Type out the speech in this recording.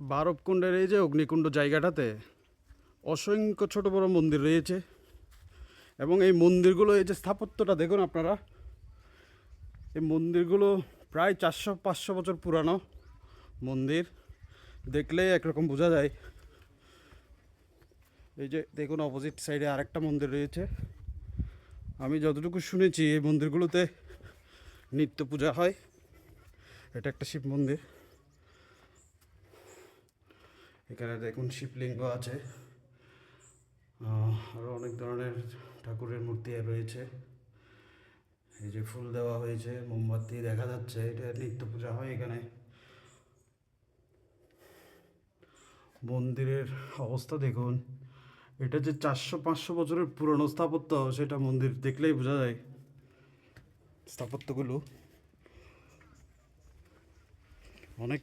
বারবকুণ্ডের এই যে অগ্নিকুণ্ড জায়গাটাতে অসংখ্য ছোট বড় মন্দির রয়েছে এবং এই মন্দিরগুলো, এই যে স্থাপত্যটা দেখুন আপনারা, এই মন্দিরগুলো প্রায় 400-500 বছর পুরানো মন্দির, দেখলেই একরকম বোঝা যায়। এই যে দেখুন অপোজিট সাইডে আরেকটা মন্দির রয়েছে। আমি যতটুকু শুনেছি এই মন্দিরগুলোতে নিত্য পূজা হয়। এটা একটা শিব মন্দির, এখানে দেখুন শিবলিঙ্গ আছে, আরও অনেক ধরনের ঠাকুরের মূর্তি রয়েছে। এই যে ফুল দেওয়া হয়েছে, মোমবাতি দেখা যাচ্ছে, এটা নিত্য পূজা হয় এখানে। মন্দিরের অবস্থা দেখুন, এটা যে 400-500 বছরের পুরনো স্থাপত্য সেটা মন্দির দেখলেই বোঝা যায়। স্থাপত্যগুলো অনেক